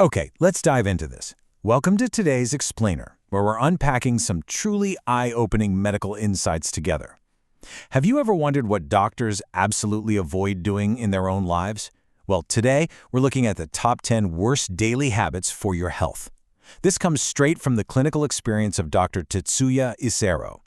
Okay, let's dive into this. Welcome to today's Explainer, where we're unpacking some truly eye-opening medical insights together. Have you ever wondered what doctors absolutely avoid doing in their own lives? Well, today we're looking at the top 10 worst daily habits for your health. This comes straight from the clinical experience of Dr. Tetsuya Isero.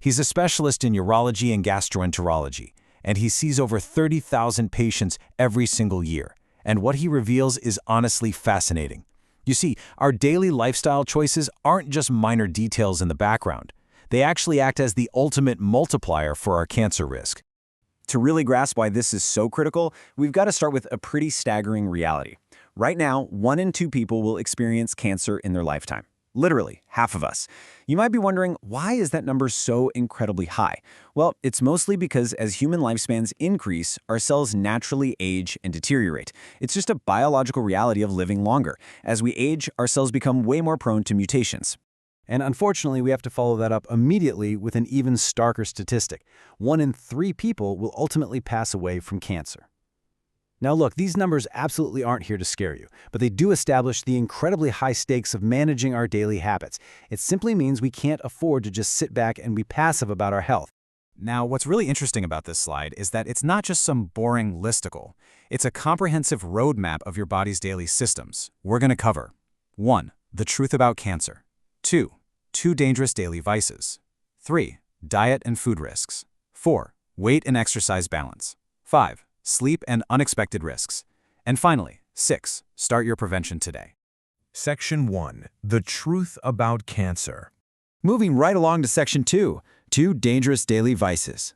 He's a specialist in urology and gastroenterology, and he sees over 30,000 patients every single year. And what he reveals is honestly fascinating. You see, our daily lifestyle choices aren't just minor details in the background. They actually act as the ultimate multiplier for our cancer risk. To really grasp why this is so critical, we've got to start with a pretty staggering reality. Right now, 1 in 2 people will experience cancer in their lifetime. Literally, half of us. You might be wondering, why is that number so incredibly high? Well, it's mostly because as human lifespans increase, our cells naturally age and deteriorate. It's just a biological reality of living longer. As we age, our cells become way more prone to mutations. And unfortunately, we have to follow that up immediately with an even starker statistic. 1 in 3 people will ultimately pass away from cancer. Now look, these numbers absolutely aren't here to scare you, but they do establish the incredibly high stakes of managing our daily habits. It simply means we can't afford to just sit back and be passive about our health. Now, what's really interesting about this slide is that it's not just some boring listicle. It's a comprehensive roadmap of your body's daily systems. We're going to cover 1. The truth about cancer. 2. 2 dangerous daily vices. 3. Diet and food risks. 4. Weight and exercise balance. 5. Sleep and unexpected risks. And finally, 6. Start your prevention today. Section 1. The truth about cancer. Moving right along to Section 2, 2 dangerous daily vices.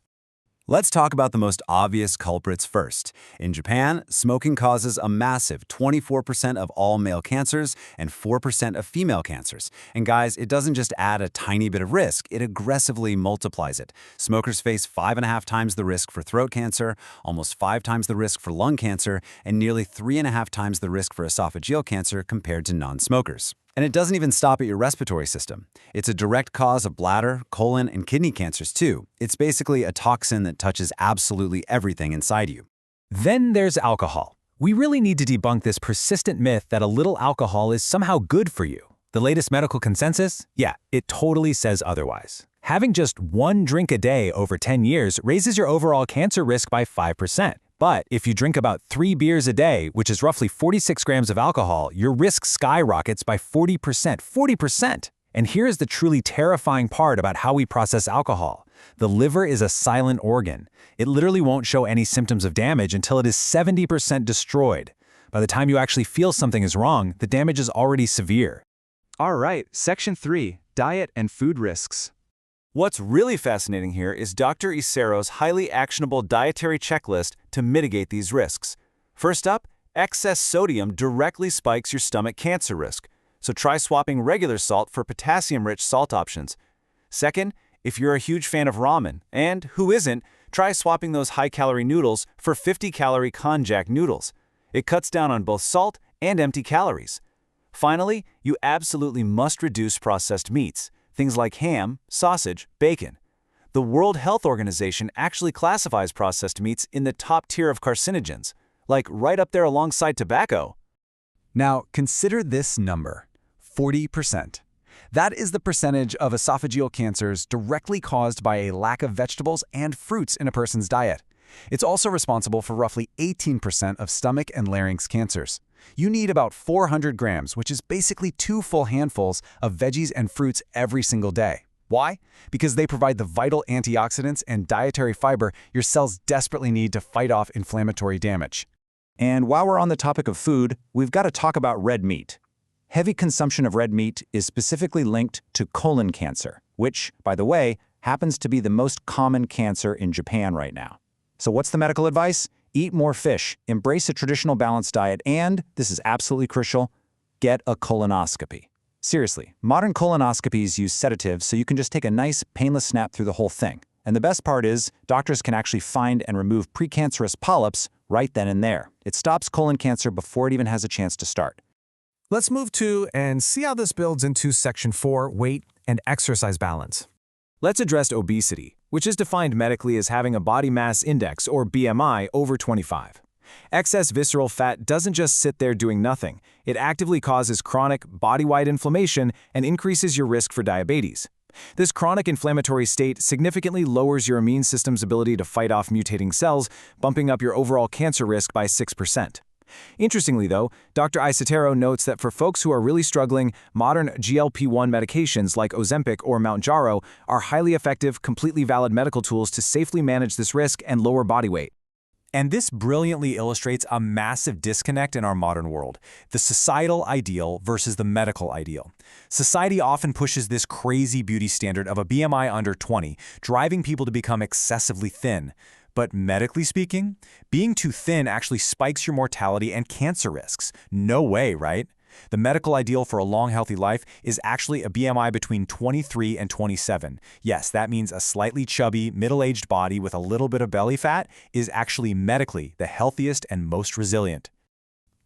Let's talk about the most obvious culprits first. In Japan, smoking causes a massive 24% of all male cancers and 4% of female cancers. And guys, it doesn't just add a tiny bit of risk, it aggressively multiplies it. Smokers face 5.5 times the risk for throat cancer, almost 5 times the risk for lung cancer, and nearly 3.5 times the risk for esophageal cancer compared to non-smokers. And it doesn't even stop at your respiratory system. It's a direct cause of bladder, colon, and kidney cancers too. It's basically a toxin that touches absolutely everything inside you. Then there's alcohol. We really need to debunk this persistent myth that a little alcohol is somehow good for you. The latest medical consensus? Yeah, it totally says otherwise. Having just 1 drink a day over 10 years raises your overall cancer risk by 5%. But if you drink about 3 beers a day, which is roughly 46 grams of alcohol, your risk skyrockets by 40%. 40%! And here's the truly terrifying part about how we process alcohol. The liver is a silent organ. It literally won't show any symptoms of damage until it is 70% destroyed. By the time you actually feel something is wrong, the damage is already severe. All right, Section 3, Diet and Food Risks. What's really fascinating here is Dr. Isero's highly actionable dietary checklist to mitigate these risks. First up, excess sodium directly spikes your stomach cancer risk, so try swapping regular salt for potassium-rich salt options. Second, if you're a huge fan of ramen, and who isn't, try swapping those high-calorie noodles for 50-calorie konjac noodles. It cuts down on both salt and empty calories. Finally, you absolutely must reduce processed meats. Things like ham, sausage, bacon. The World Health Organization actually classifies processed meats in the top tier of carcinogens, like right up there alongside tobacco. Now, consider this number, 40%. That is the percentage of esophageal cancers directly caused by a lack of vegetables and fruits in a person's diet. It's also responsible for roughly 18% of stomach and larynx cancers. You need about 400 grams, which is basically 2 full handfuls of veggies and fruits every single day. Why? Because they provide the vital antioxidants and dietary fiber your cells desperately need to fight off inflammatory damage. And while we're on the topic of food, we've got to talk about red meat. Heavy consumption of red meat is specifically linked to colon cancer, which, by the way, happens to be the most common cancer in Japan right now. So what's the medical advice? Eat more fish, embrace a traditional balanced diet, and, this is absolutely crucial, get a colonoscopy. Seriously, modern colonoscopies use sedatives so you can just take a nice, painless snap through the whole thing. And the best part is, doctors can actually find and remove precancerous polyps right then and there. It stops colon cancer before it even has a chance to start. Let's move to and see how this builds into Section 4, weight and exercise balance. Let's address obesity, which is defined medically as having a body mass index, or BMI, over 25. Excess visceral fat doesn't just sit there doing nothing. It actively causes chronic, body-wide inflammation and increases your risk for diabetes. This chronic inflammatory state significantly lowers your immune system's ability to fight off mutating cells, bumping up your overall cancer risk by 6%. Interestingly, though, Dr. Isotero notes that for folks who are really struggling, modern GLP-1 medications like Ozempic or Mounjaro are highly effective, completely valid medical tools to safely manage this risk and lower body weight. And this brilliantly illustrates a massive disconnect in our modern world, the societal ideal versus the medical ideal. Society often pushes this crazy beauty standard of a BMI under 20, driving people to become excessively thin. But medically speaking, being too thin actually spikes your mortality and cancer risks. No way, right? The medical ideal for a long, healthy life is actually a BMI between 23 and 27. Yes, that means a slightly chubby, middle-aged body with a little bit of belly fat is actually medically the healthiest and most resilient.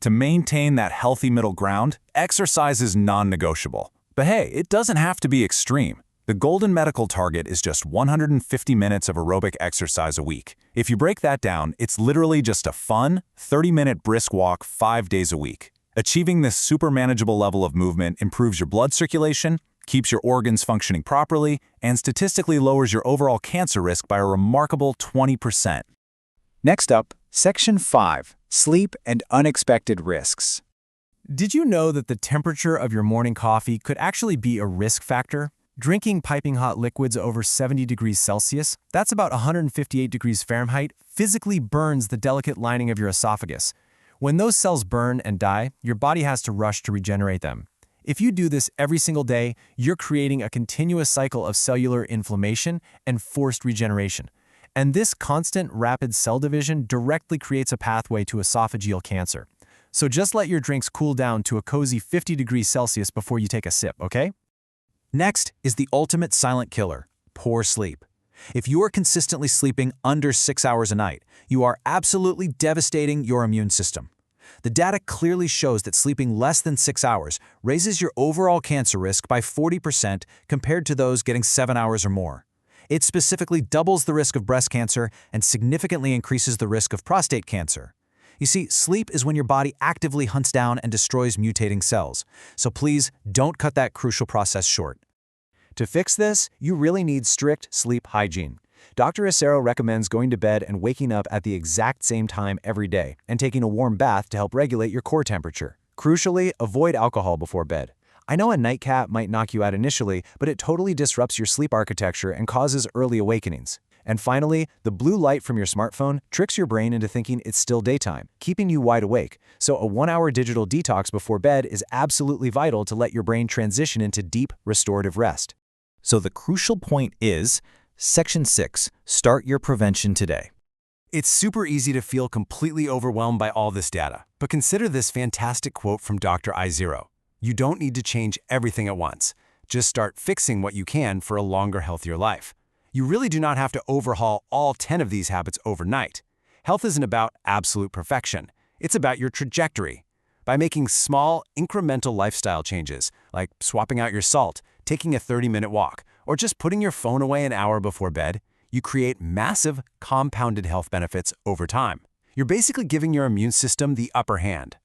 To maintain that healthy middle ground, exercise is non-negotiable. But hey, it doesn't have to be extreme. The golden medical target is just 150 minutes of aerobic exercise a week. If you break that down, it's literally just a fun, 30-minute brisk walk 5 days a week. Achieving this super manageable level of movement improves your blood circulation, keeps your organs functioning properly, and statistically lowers your overall cancer risk by a remarkable 20%. Next up, Section 5, Sleep and Unexpected Risks. Did you know that the temperature of your morning coffee could actually be a risk factor? Drinking piping hot liquids over 70 degrees Celsius, that's about 158 degrees Fahrenheit, physically burns the delicate lining of your esophagus. When those cells burn and die, your body has to rush to regenerate them. If you do this every single day, you're creating a continuous cycle of cellular inflammation and forced regeneration. And this constant, rapid cell division directly creates a pathway to esophageal cancer. So just let your drinks cool down to a cozy 50 degrees Celsius before you take a sip, okay? Next is the ultimate silent killer, poor sleep. If you are consistently sleeping under 6 hours a night, you are absolutely devastating your immune system. The data clearly shows that sleeping less than 6 hours raises your overall cancer risk by 40% compared to those getting 7 hours or more. It specifically doubles the risk of breast cancer and significantly increases the risk of prostate cancer. You see, sleep is when your body actively hunts down and destroys mutating cells. So please don't cut that crucial process short. To fix this, you really need strict sleep hygiene. Dr. Isero recommends going to bed and waking up at the exact same time every day and taking a warm bath to help regulate your core temperature. Crucially, avoid alcohol before bed. I know a nightcap might knock you out initially, but it totally disrupts your sleep architecture and causes early awakenings. And finally, the blue light from your smartphone tricks your brain into thinking it's still daytime, keeping you wide awake. So a 1-hour digital detox before bed is absolutely vital to let your brain transition into deep, restorative rest. So the crucial point is, Section 6, start your prevention today. It's super easy to feel completely overwhelmed by all this data, but consider this fantastic quote from Dr. Isero. You don't need to change everything at once. Just start fixing what you can for a longer, healthier life. You really do not have to overhaul all 10 of these habits overnight. Health isn't about absolute perfection. It's about your trajectory. By making small, incremental lifestyle changes, like swapping out your salt, taking a 30-minute walk, or just putting your phone away an hour before bed, you create massive, compounded health benefits over time. You're basically giving your immune system the upper hand.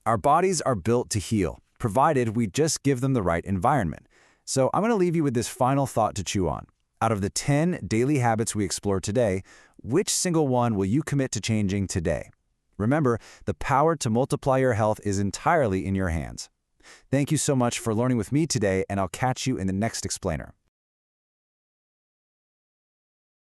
Our bodies are built to heal, provided we just give them the right environment. So I'm going to leave you with this final thought to chew on. Out of the 10 daily habits we explored today, which single one will you commit to changing today? Remember, the power to multiply your health is entirely in your hands. Thank you so much for learning with me today, and I'll catch you in the next explainer.